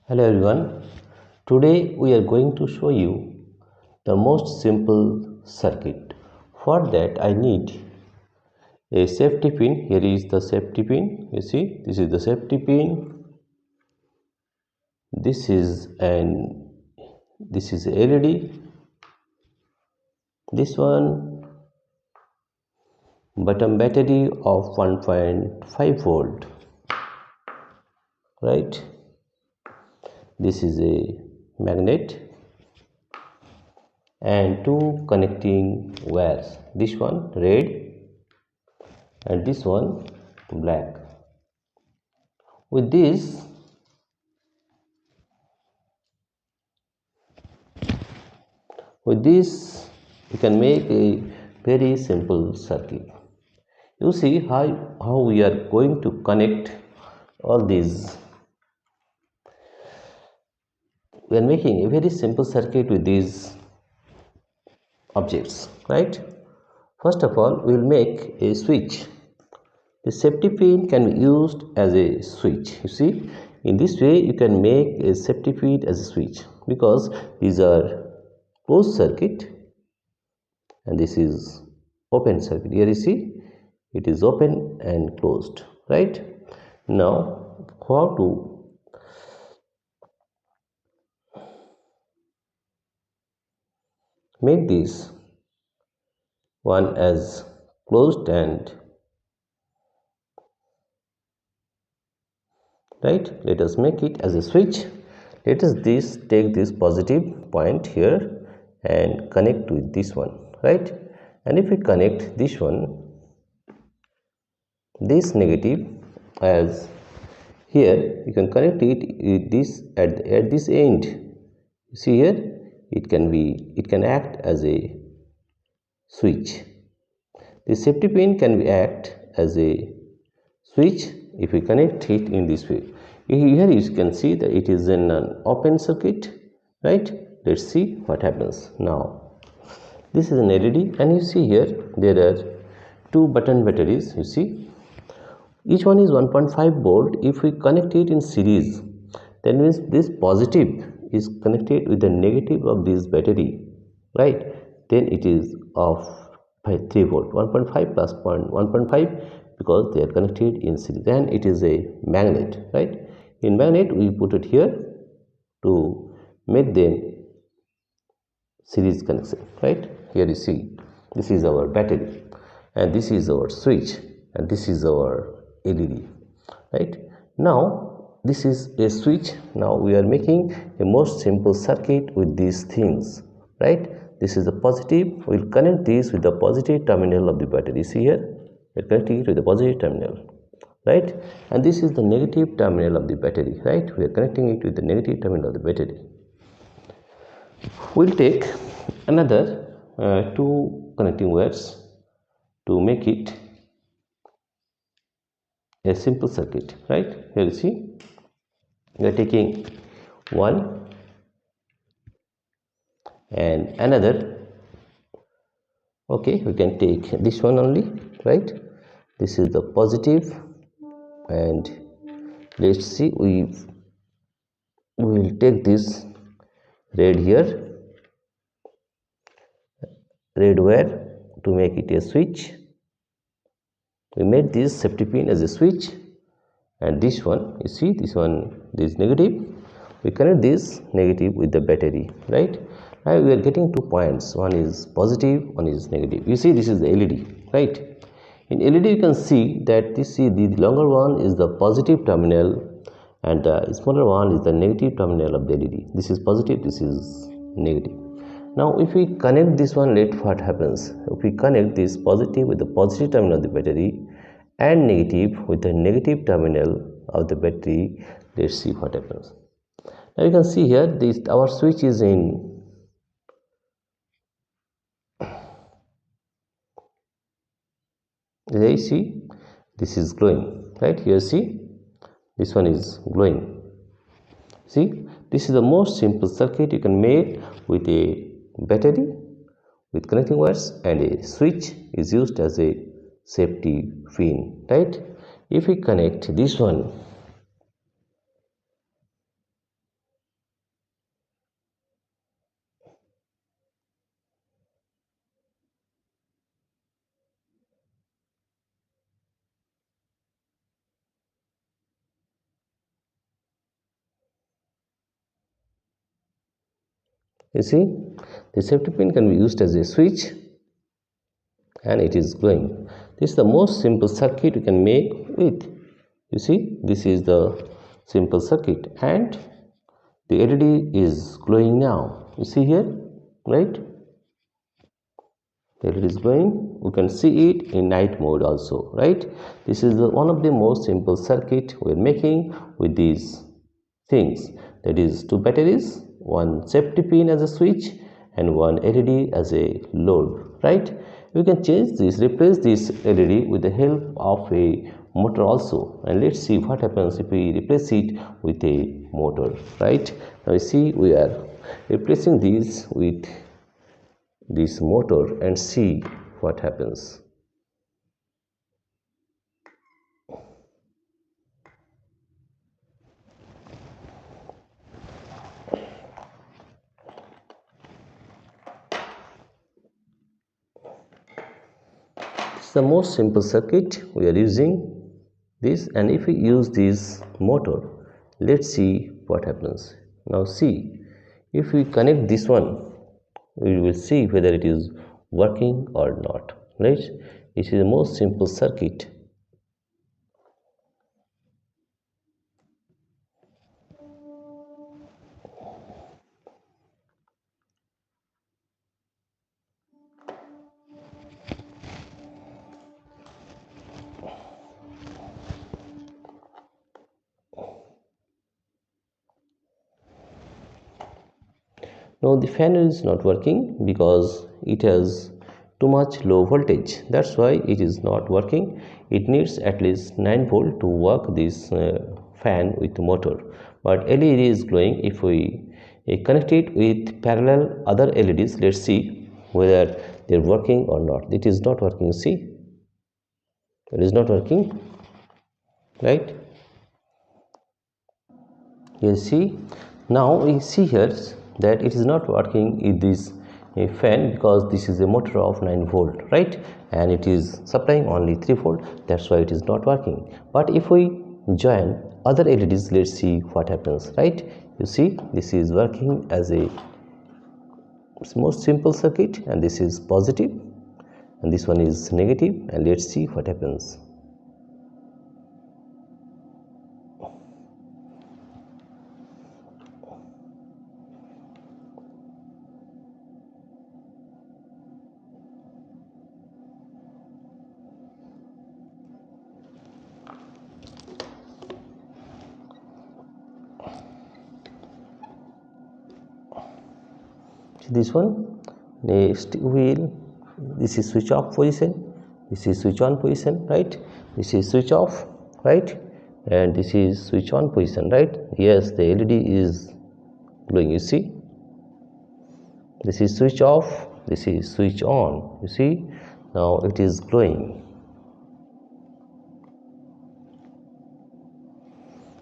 Hello everyone. Today we are going to show you the most simple circuit. For that I need a safety pin. Here is the safety pin. You see, this is the safety pin. This is LED. This one bottom battery of 1.5 volt. Right? This is a magnet and two connecting wires. This one red and this one black. With this you can make a very simple circuit. You see how we are going to connect all these. We are making a very simple circuit with these objects, right? First of all, we will make a switch. The safety pin can be used as a switch. You see, in this way you can make a safety pin as a switch because these are closed circuit and this is open circuit. Here you see it is open and closed, right? Now how to make this one as closed and right, let us make it as a switch. Let us take this positive point here and connect with this one, right? And if we connect this one, this negative, as here you can connect it with this at this end. You see here it can act as a switch. The safety pin can be act as a switch if we connect it in this way. Here you can see that it is in an open circuit, right? Let's see what happens now. This is an LED and you see here there are two button batteries. You see each one is 1.5 volt. If we connect it in series, that means this positive is connected with the negative of this battery, right? Then it is of by 3 volt, 1.5 plus 1.5, because they are connected in series. Then it is a magnet, right? In magnet we put it here to make them series connection, right? Here you see this is our battery and this is our switch and this is our LED, right? Now this is a switch. Now we are making a most simple circuit with these things, right? This is the positive. We'll connect this with the positive terminal of the battery. See here, we're connecting it with the positive terminal, right? And this is the negative terminal of the battery, right? We are connecting it with the negative terminal of the battery. We'll take another two connecting wires to make it a simple circuit, right? Here you see we are taking one and another. Okay, we can take this one only, right? This is the positive and let's see, we will take this red here, red wire, to make it a switch. We made this safety pin as a switch, and this one, you see this one, this negative, we connect this negative with the battery, right? Now we are getting 2 points, one is positive, one is negative. You see this is the LED, right? In LED you can see that the longer one is the positive terminal and the smaller one is the negative terminal of the LED. This is positive, this is negative. Now if we connect this one, let what happens. If we connect this positive with the positive terminal of the battery and negative with the negative terminal of the battery, let's see what happens. Now you can see here this our switch is in there. You see this is glowing, right? Here see this one is glowing. See, this is the most simple circuit you can make with a battery with connecting wires, and a switch is used as a safety pin, right? If we connect this one You see, the safety pin can be used as a switch and it is glowing. This is the most simple circuit you can make with. You see, this is the simple circuit and the LED is glowing now. You see here, right? The LED is glowing. We can see it in night mode also, right? This is one of the most simple circuit we are making with these things. That is two batteries, one safety pin as a switch and one LED as a load, right? We can change this, replace this LED with the help of a motor also, and let's see what happens if we replace it with a motor, right? Now you see we are replacing this with this motor and see what happens. It's the most simple circuit we are using this, and if we use this motor, let's see what happens. Now see, if we connect this one, we will see whether it is working or not, right? This is the most simple circuit. Now the fan is not working because it has too much low voltage. That's why it is not working. It needs at least 9 volt to work this fan with motor. But LED is glowing. If we connect it with parallel other LEDs, let's see whether they're working or not. It is not working. See, it is not working, right? You see, now we see here that it is not working in this fan because this is a motor of 9 volt, right? And it is supplying only 3 volt. That's why it is not working. But if we join other LEDs, let's see what happens, right? You see, this is working as a most simple circuit, and this is positive and this one is negative, and let's see what happens. This one, next wheel, this is switch off position, this is switch on position, right? This is switch off, right? And this is switch on position, right? Yes, the LED is glowing. You see, this is switch off, this is switch on. You see, now it is glowing.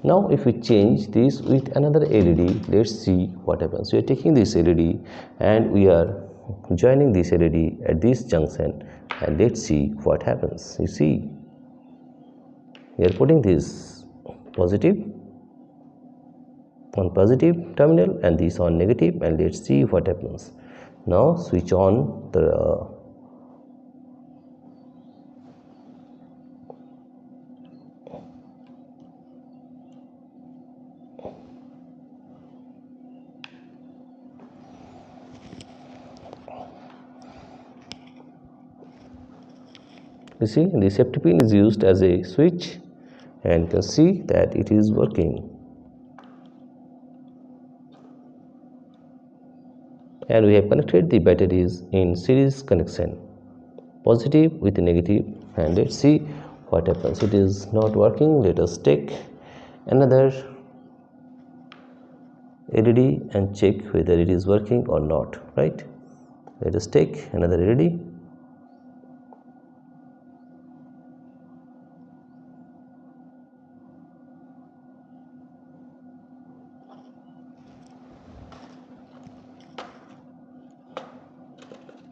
Now if we change this with another LED, let's see what happens. We are taking this LED and we are joining this LED at this junction, and let's see what happens. You see, we are putting this positive on positive terminal and this on negative, and let's see what happens. Now switch on the you see, the safety pin is used as a switch, and you can see that it is working. And we have connected the batteries in series connection, positive with negative, and let's see what happens. It is not working. Let us take another LED and check whether it is working or not, right? Let us take another LED.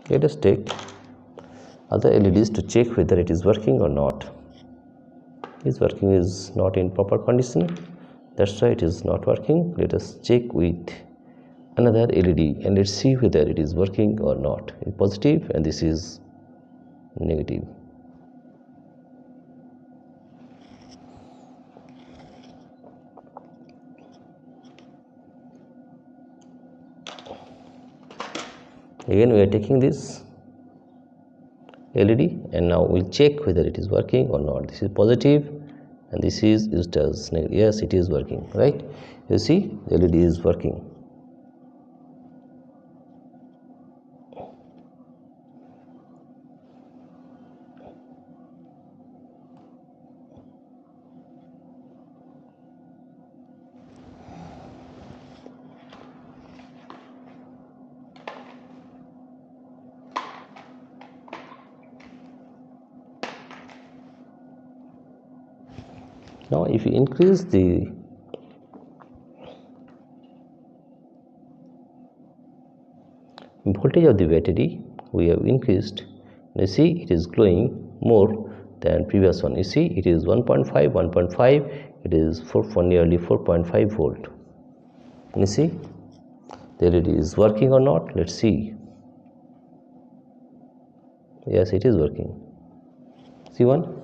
Let us take other LEDs to check whether it is working or not. This working is not in proper condition, that's why it is not working. Let us check with another LED and let's see whether it is working or not. It's positive and this is negative. Again we are taking this LED and now we'll check whether it is working or not. This is positive and this is used as negative. Yes, it is working, right? You see the LED is working. Now if you increase the voltage of the battery, we have increased. You see it is glowing more than previous one. You see it is 1.5, 1.5, it is for nearly 4.5 volt. You see the LED is working or not. Let's see. Yes, it is working. See one?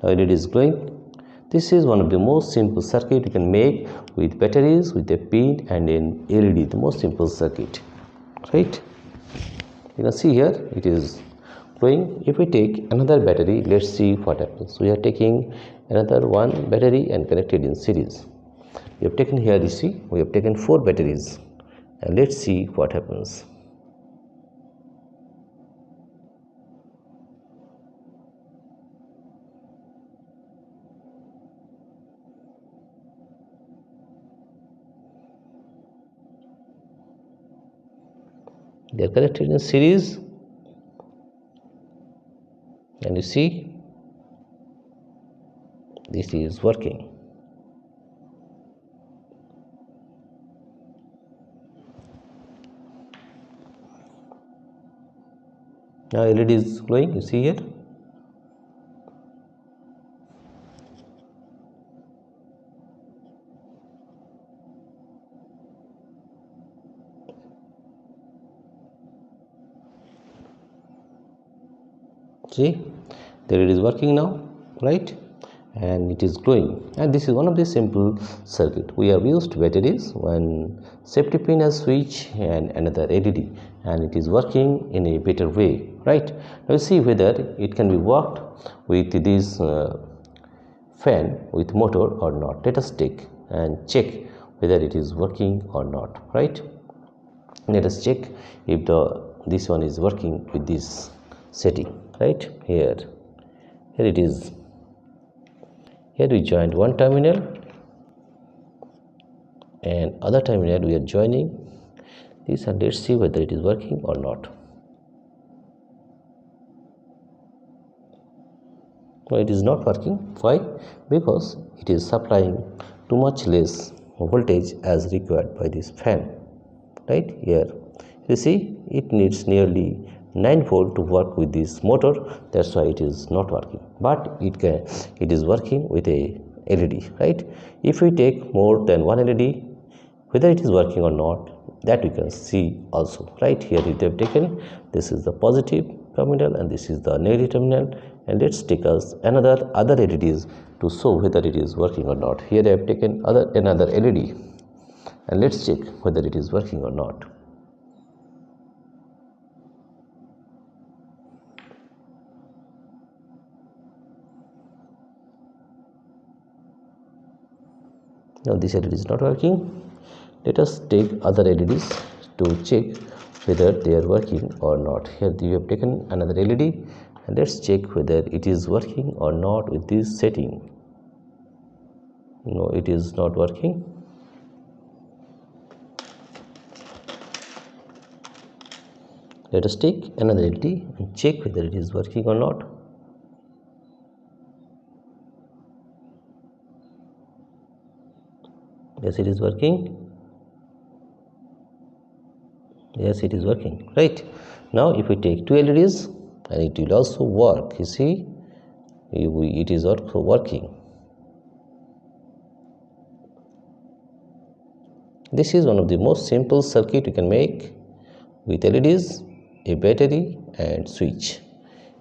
Now LED is glowing. This is one of the most simple circuit you can make with batteries, with a pin and an LED. The most simple circuit, right? You can see here it is glowing. If we take another battery, let's see what happens. We are taking another one battery and connected in series. We have taken here, you see, we have taken 4 batteries and let's see what happens. They are connected in series and you see this is working. Now LED is glowing, you see here. See, the LED is working now, right? And it is glowing. And this is one of the simple circuit. We have used batteries, one safety pin as switch and another LED, and it is working in a better way, right? Now see whether it can be worked with this fan with motor or not. Let us take and check whether it is working or not, right? Let us check if this one is working with this setting, right? Here it is. Here we joined one terminal and other terminal we are joining this, and let's see whether it is working or not. Well, it is not working. Why? Because it is supplying too much less voltage as required by this fan, right? Here you see it needs nearly 9 volt to work with this motor. That's why it is not working, but it is working with a LED, right? If we take more than one LED, whether it is working or not, that we can see also, right? Here we have taken, this is the positive terminal and this is the negative terminal, and let's take us other LEDs to show whether it is working or not. Here I have taken another LED and let's check whether it is working or not. Now this LED is not working. Let us take other LEDs to check whether they are working or not. Here we have taken another LED and let's check whether it is working or not with this setting. No, it is not working. Let us take another LED and check whether it is working or not. Yes, it is working. Yes, it is working, right? Now if we take 2 LEDs and it will also work, you see, it is also working. This is one of the most simple circuit you can make with LEDs, a battery and switch.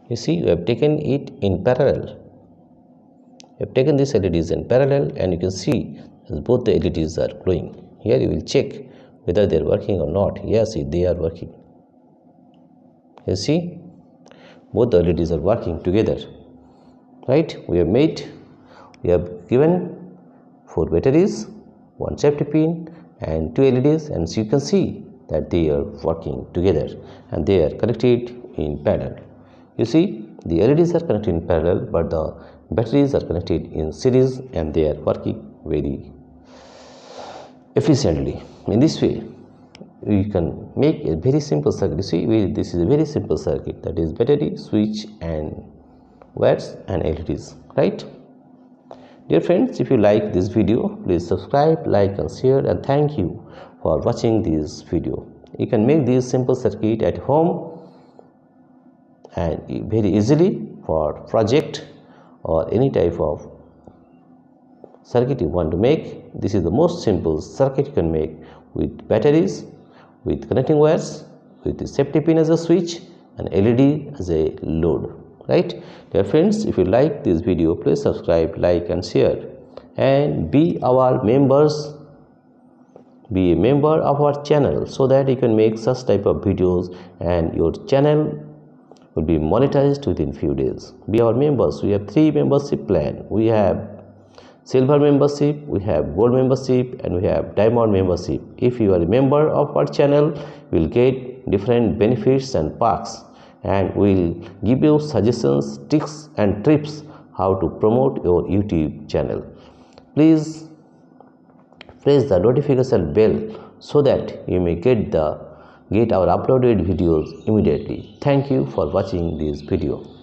You see, we have taken it in parallel. We have taken these LEDs in parallel, and you can see both the LEDs are glowing. Here you will check whether they are working or not. Yes, they are working. You see, both the LEDs are working together. Right? We have given 4 batteries, 1 safety pin and 2 LEDs, and so you can see that they are working together and they are connected in parallel. You see, the LEDs are connected in parallel, but the batteries are connected in series and they are working very efficiently. In this way, we can make a very simple circuit. You see, this is a very simple circuit, that is battery, switch and wires and LEDs, right? Dear friends, if you like this video, please subscribe, like and share, and thank you for watching this video. You can make this simple circuit at home and very easily for project or any type of circuit you want to make. This is the most simple circuit you can make with batteries, with connecting wires, with the safety pin as a switch and LED as a load. Right? Dear friends, if you like this video, please subscribe, like and share, and be our members. Be a member of our channel so that you can make such type of videos and your channel will be monetized within few days. Be our members. We have 3 membership plan. We have silver membership, we have gold membership, and we have diamond membership. If you are a member of our channel, you will get different benefits and perks, and we'll give you suggestions, tricks and tips how to promote your YouTube channel. Please press the notification bell so that you may get our uploaded videos immediately. Thank you for watching this video.